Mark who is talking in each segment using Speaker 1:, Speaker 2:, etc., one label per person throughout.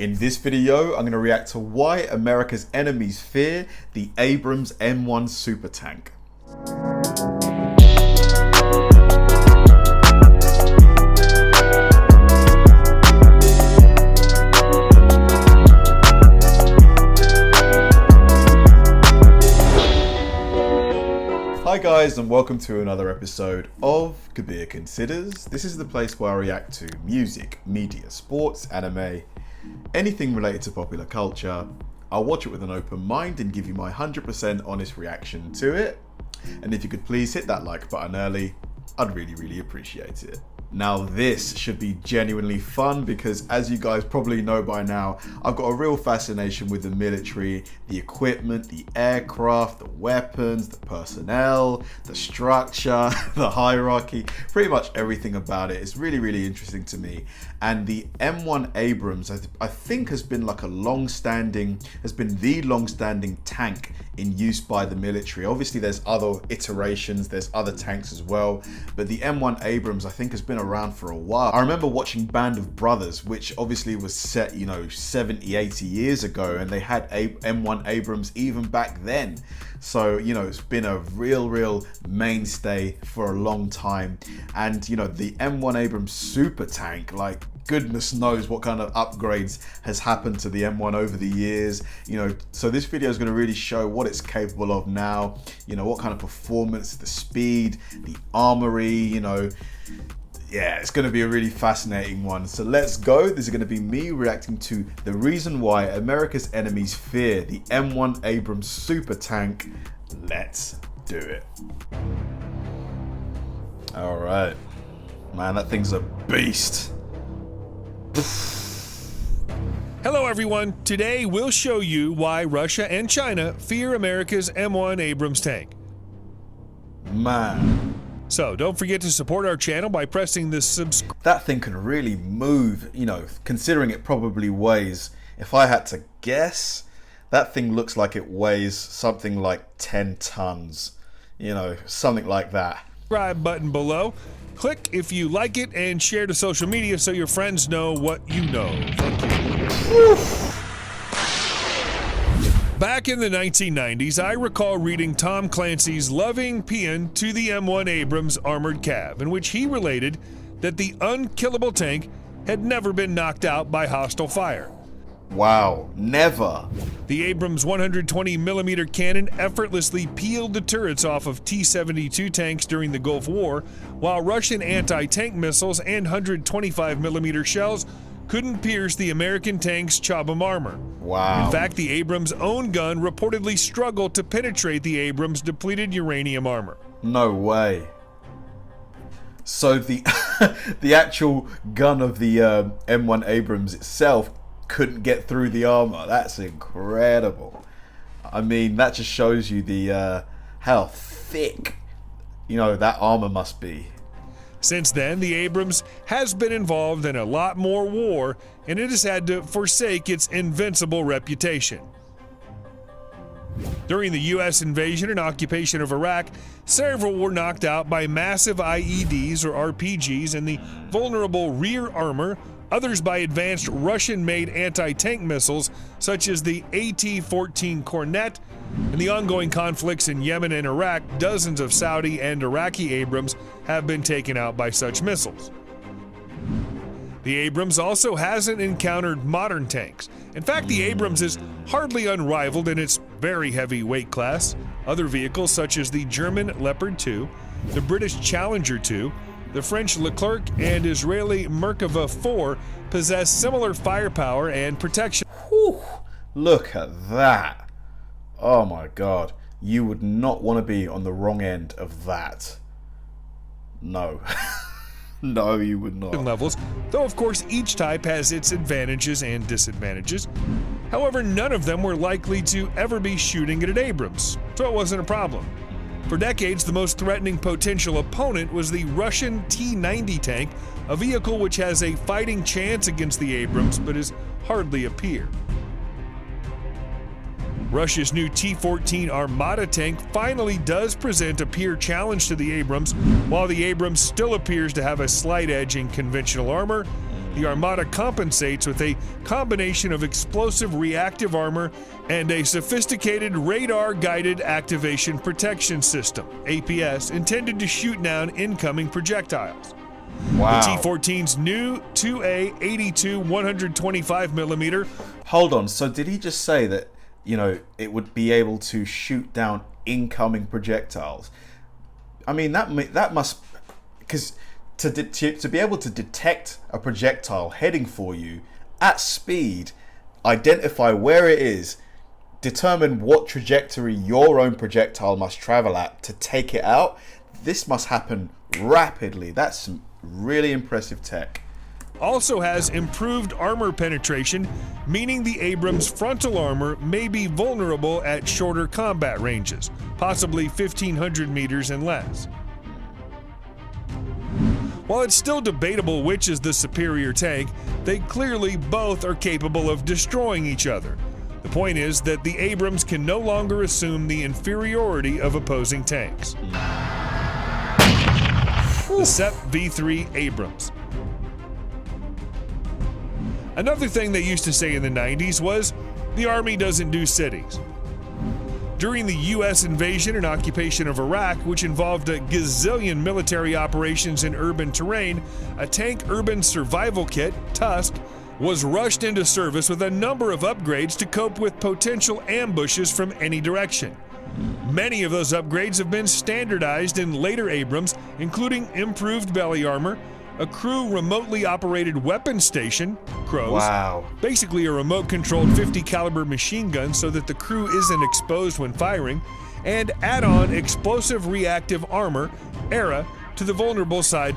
Speaker 1: In this video, I'm going to react to why America's enemies fear the Abrams M1 super tank. Hi guys, and welcome to another episode of Kabir Considers. This is the place where I react to music, media, sports, anime, anything related to popular culture. I'll watch it with an open mind and give you my 100% honest reaction to it. And if you could please hit that like button early, I'd really appreciate it. Now this should be genuinely fun because, as you guys probably know by now, I've got a real fascination with the military, the equipment, the aircraft, the weapons, the personnel, the structure, the hierarchy, pretty much everything about it. It's really interesting to me. And the M1 Abrams, I think, has been the long-standing tank in use by the military. Obviously there's other iterations, there's other tanks as well, but the M1 Abrams I think has been around for a while. I remember watching Band of Brothers, which obviously was set 70-80 years ago, and they had M1 Abrams even back then. So it's been a real mainstay for a long time. And the M1 Abrams super tank, like, goodness knows what kind of upgrades has happened to the M1 over the years. So this video is going to really show what it's capable of now, what kind of performance, the speed, the armory, yeah, it's going to be a really fascinating one. So let's go. This is going to be me reacting to the reason why America's enemies fear the M1 Abrams super tank. Let's do it. All right, man, that thing's a beast.
Speaker 2: Hello everyone, today we'll show you why Russia and China fear America's M1 Abrams tank.
Speaker 1: Man.
Speaker 2: So don't forget to support our channel by pressing the subscribe.
Speaker 1: That thing can really move, considering it probably weighs, if I had to guess, that thing looks like it weighs something like 10 tons, something like that.
Speaker 2: Subscribe button below. Click if you like it and share to social media so your friends know what you know. Thank you. Back in the 1990s, I recall reading Tom Clancy's loving paean to the M1 Abrams armored cav, in which he related that the unkillable tank had never been knocked out by hostile fire.
Speaker 1: Wow, never.
Speaker 2: The Abrams 120mm cannon effortlessly peeled the turrets off of T-72 tanks during the Gulf War, while Russian anti-tank missiles and 125mm shells couldn't pierce the American tank's Chobham armor.
Speaker 1: Wow.
Speaker 2: In fact, the Abrams' own gun reportedly struggled to penetrate the Abrams' depleted uranium armor.
Speaker 1: No way. So the the actual gun of the M1 Abrams itself couldn't get through the armor. That's incredible. I mean, that just shows you the how thick that armor must be.
Speaker 2: Since then, the Abrams has been involved in a lot more war, and it has had to forsake its invincible reputation. During the U.S. invasion and occupation of Iraq, several were knocked out by massive IEDs or RPGs in the vulnerable rear armor, others by advanced Russian-made anti-tank missiles such as the AT-14 Cornet. In the ongoing conflicts in Yemen and Iraq, dozens of Saudi and Iraqi Abrams have been taken out by such missiles. The Abrams also hasn't encountered modern tanks. In fact, the Abrams is hardly unrivaled in its very heavy weight class. Other vehicles such as the German Leopard 2, the British Challenger 2, the French Leclerc, and Israeli Merkava 4 possess similar firepower and protection.
Speaker 1: Whew, look at that. Oh my god, you would not want to be on the wrong end of that. No. No, you would not.
Speaker 2: Levels, though of course each type has its advantages and disadvantages. However, none of them were likely to ever be shooting at an Abrams, so it wasn't a problem. For decades, the most threatening potential opponent was the Russian T-90 tank, a vehicle which has a fighting chance against the Abrams but is hardly a peer. Russia's new T-14 Armata tank finally does present a peer challenge to the Abrams, while the Abrams still appears to have a slight edge in conventional armor. The Armada compensates with a combination of explosive reactive armor and a sophisticated radar-guided activation protection system, APS, intended to shoot down incoming projectiles.
Speaker 1: Wow.
Speaker 2: The T-14's new 2A82 125mm.
Speaker 1: Hold on, so did he just say that, you know, it would be able to shoot down incoming projectiles? I mean, that must, because to be able to detect a projectile heading for you at speed, identify where it is, determine what trajectory your own projectile must travel at to take it out, this must happen rapidly. That's some really impressive tech.
Speaker 2: Also has improved armor penetration, meaning the Abrams frontal armor may be vulnerable at shorter combat ranges, possibly 1,500 meters and less. While it's still debatable which is the superior tank, they clearly both are capable of destroying each other. The point is that the Abrams can no longer assume the inferiority of opposing tanks. The SEP V3 Abrams. Another thing they used to say in the 90s was, the Army doesn't do cities. During the U.S. invasion and occupation of Iraq, which involved a gazillion military operations in urban terrain, a tank urban survival kit, Tusk, was rushed into service with a number of upgrades to cope with potential ambushes from any direction. Many of those upgrades have been standardized in later Abrams, including improved belly armor, a crew remotely operated weapon station, CROWS,
Speaker 1: wow,
Speaker 2: basically a remote-controlled 50 caliber machine gun so that the crew isn't exposed when firing, and add-on explosive reactive armor, ERA, to the vulnerable side.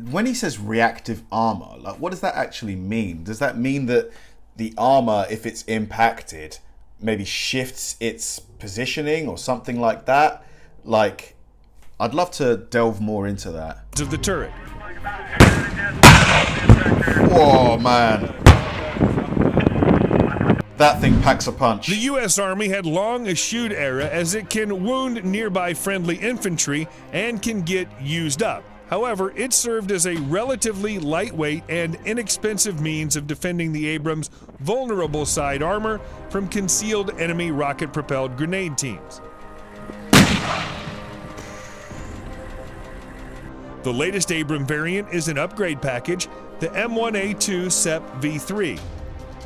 Speaker 1: When he says reactive armor, like, what does that actually mean? Does that mean that the armor, if it's impacted, maybe shifts its positioning or something like that? Like, I'd love to delve more into that.
Speaker 2: Of the turret.
Speaker 1: Whoa, man. That thing packs a punch.
Speaker 2: The U.S. Army had long eschewed ERA as it can wound nearby friendly infantry and can get used up. However, it served as a relatively lightweight and inexpensive means of defending the Abrams' vulnerable side armor from concealed enemy rocket-propelled grenade teams. The latest Abram variant is an upgrade package, the M1A2 SEP V3.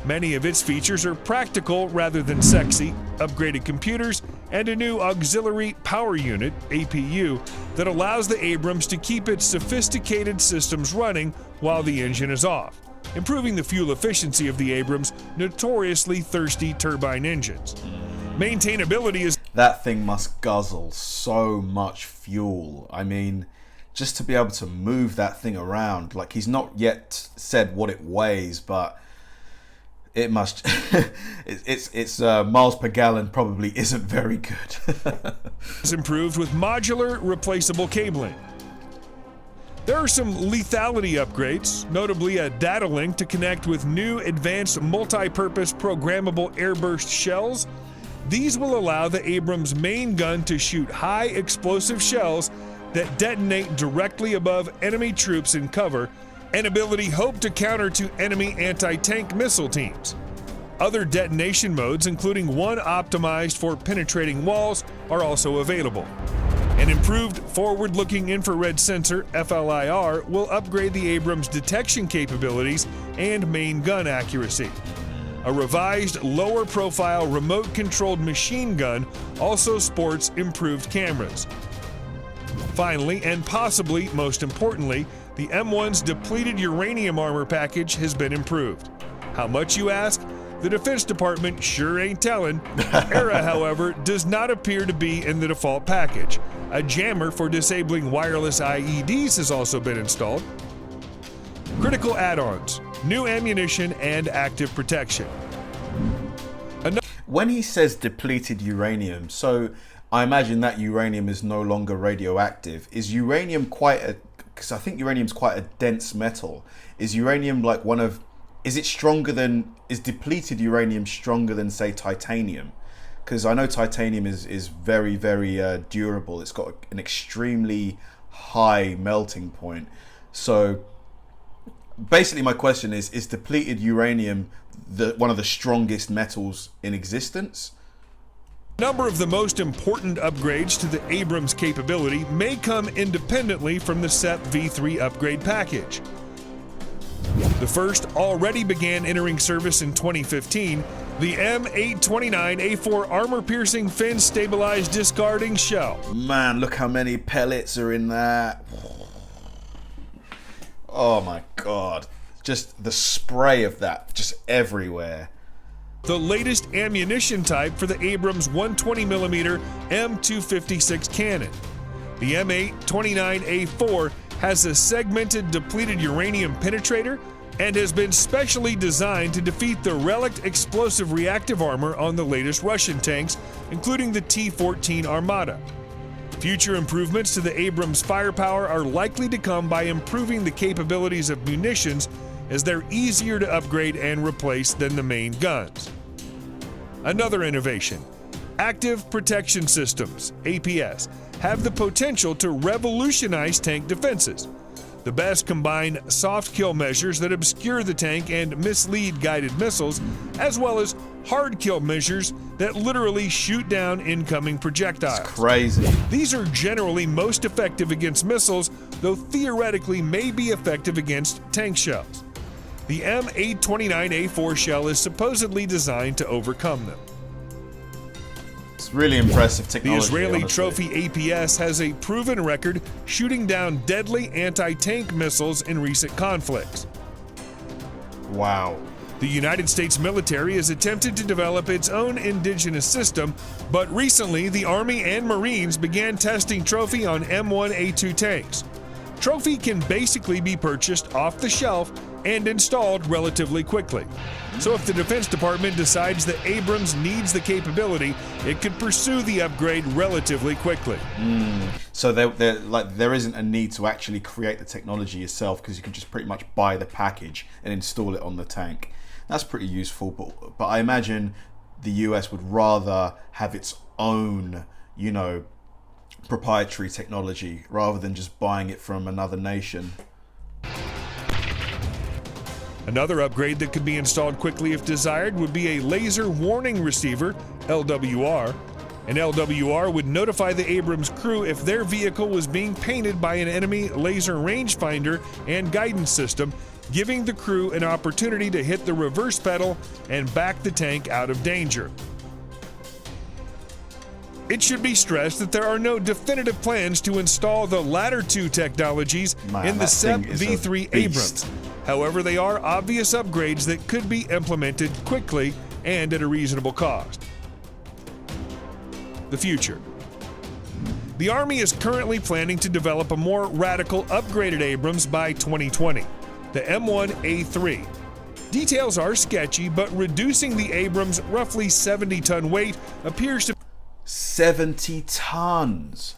Speaker 2: Many of its features are practical rather than sexy, upgraded computers, and a new auxiliary power unit, APU, that allows the Abrams to keep its sophisticated systems running while the engine is off, improving the fuel efficiency of the Abrams' notoriously thirsty turbine engines. Maintainability is...
Speaker 1: That thing must guzzle so much fuel. I mean, just to be able to move that thing around, like, he's not yet said what it weighs, but it must it's miles per gallon probably isn't very good.
Speaker 2: It's improved with modular replaceable cabling. There are some lethality upgrades, notably a data link to connect with new advanced multi-purpose programmable airburst shells. These will allow the Abrams main gun to shoot high explosive shells that detonate directly above enemy troops in cover, an ability hoped to counter to enemy anti-tank missile teams. Other detonation modes, including one optimized for penetrating walls, are also available. An improved forward-looking infrared sensor, FLIR, will upgrade the Abrams' detection capabilities and main gun accuracy. A revised lower-profile remote-controlled machine gun also sports improved cameras. Finally, and possibly most importantly, the M1's depleted uranium armor package has been improved. How much, you ask? The Defense Department sure ain't telling. ERA, however, does not appear to be in the default package. A jammer for disabling wireless IEDs has also been installed. Critical add-ons, new ammunition, and active protection.
Speaker 1: When he says depleted uranium, so I imagine that uranium is no longer radioactive. Is uranium quite a... because I think uranium's quite a dense metal. Is uranium like one of... is it stronger than... is depleted uranium stronger than, say, titanium? Because I know titanium is very, very durable. It's got an extremely high melting point. So basically my question is depleted uranium one of the strongest metals in existence?
Speaker 2: A number of the most important upgrades to the Abrams capability may come independently from the SEP V3 upgrade package. The first already began entering service in 2015, the M829A4 armor-piercing fin-stabilized discarding shell.
Speaker 1: Man, look how many pellets are in that. Oh my god. Just the spray of that, just everywhere.
Speaker 2: The latest ammunition type for the Abrams 120mm M256 cannon. The M829A4 has a segmented depleted uranium penetrator and has been specially designed to defeat the relic explosive reactive armor on the latest Russian tanks, including the T-14 Armata. Future improvements to the Abrams firepower are likely to come by improving the capabilities of munitions, as they're easier to upgrade and replace than the main guns. Another innovation, active protection systems, APS, have the potential to revolutionize tank defenses. The best combine soft kill measures that obscure the tank and mislead guided missiles, as well as hard kill measures that literally shoot down incoming projectiles.
Speaker 1: It's crazy.
Speaker 2: These are generally most effective against missiles, though theoretically may be effective against tank shells. The M829A4 shell is supposedly designed to overcome them.
Speaker 1: It's really impressive technology.
Speaker 2: The Israeli
Speaker 1: honestly.
Speaker 2: Trophy APS has a proven record shooting down deadly anti-tank missiles in recent conflicts.
Speaker 1: Wow.
Speaker 2: The United States military has attempted to develop its own indigenous system, but recently the Army and Marines began testing Trophy on M1A2 tanks. Trophy can basically be purchased off the shelf and installed relatively quickly. So if the Defense Department decides that Abrams needs the capability, it could pursue the upgrade relatively quickly.
Speaker 1: So there isn't a need to actually create the technology yourself, because you can just pretty much buy the package and install it on the tank. That's pretty useful, but I imagine the US would rather have its own, proprietary technology rather than just buying it from another nation.
Speaker 2: Another upgrade that could be installed quickly if desired would be a laser warning receiver, LWR. An LWR would notify the Abrams crew if their vehicle was being painted by an enemy laser rangefinder and guidance system, giving the crew an opportunity to hit the reverse pedal and back the tank out of danger. It should be stressed that there are no definitive plans to install the latter two technologies in the SEP V3 Abrams. However, they are obvious upgrades that could be implemented quickly and at a reasonable cost. The future. The Army is currently planning to develop a more radical upgraded Abrams by 2020, the M1A3. Details are sketchy, but reducing the Abrams' roughly 70-ton weight appears to
Speaker 1: 70 tons.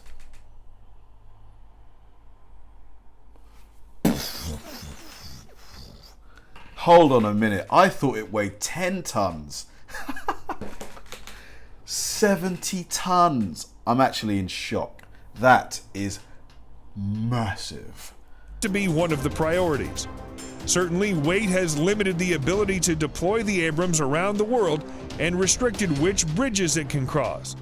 Speaker 1: Hold on a minute. I thought it weighed 10 tons. 70 tons. I'm actually in shock. That is massive.
Speaker 2: To be one of the priorities. Certainly, weight has limited the ability to deploy the Abrams around the world and restricted which bridges it can cross.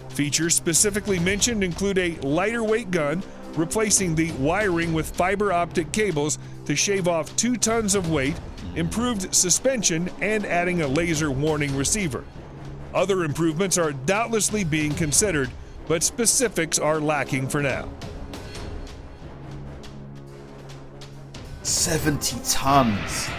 Speaker 2: Features specifically mentioned include a lighter weight gun, replacing the wiring with fiber optic cables to shave off 2 tons of weight, improved suspension, and adding a laser warning receiver. Other improvements are doubtlessly being considered, but specifics are lacking for now.
Speaker 1: 70 tons.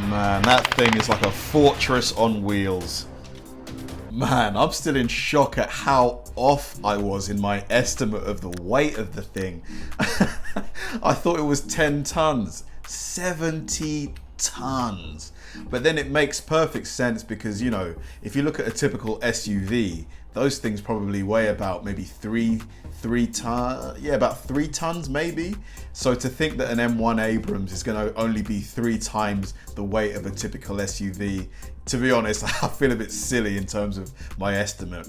Speaker 1: Man, that thing is like a fortress on wheels. Man, I'm still in shock at how off I was in my estimate of the weight of the thing. I thought it was 10 tons. 70 tons. But then it makes perfect sense because, if you look at a typical SUV, those things probably weigh about maybe about 3 tons maybe. So to think that an M1 Abrams is going to only be 3 times the weight of a typical SUV, to be honest, I feel a bit silly in terms of my estimate.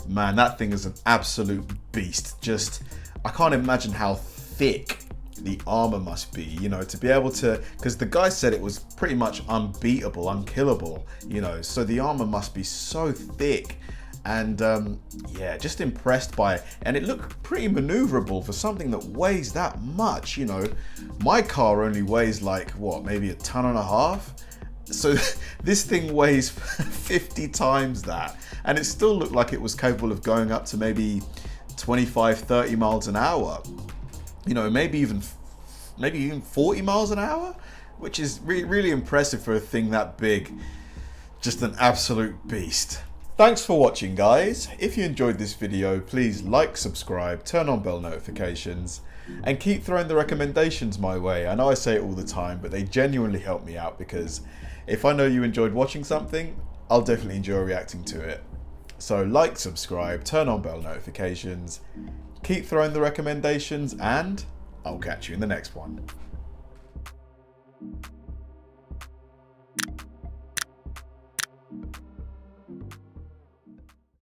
Speaker 1: Man, that thing is an absolute beast. Just, I can't imagine how thick the armor must be, you know, to be able to, because the guy said it was pretty much unbeatable, unkillable, you know, so the armor must be so thick. And yeah, just impressed by it. And it looked pretty maneuverable for something that weighs that much, you know. My car only weighs like, what, maybe 1.5 tons? So this thing weighs 50 times that. And it still looked like it was capable of going up to maybe 25, 30 miles an hour. You know, maybe even 40 miles an hour, which is really impressive for a thing that big. Just an absolute beast. Thanks for watching, guys. If you enjoyed this video, please like, subscribe, turn on bell notifications, and keep throwing the recommendations my way. I know I say it all the time, but they genuinely help me out, because if I know you enjoyed watching something, I'll definitely enjoy reacting to it. So like, subscribe, turn on bell notifications, keep throwing the recommendations, and I'll catch you in the next one.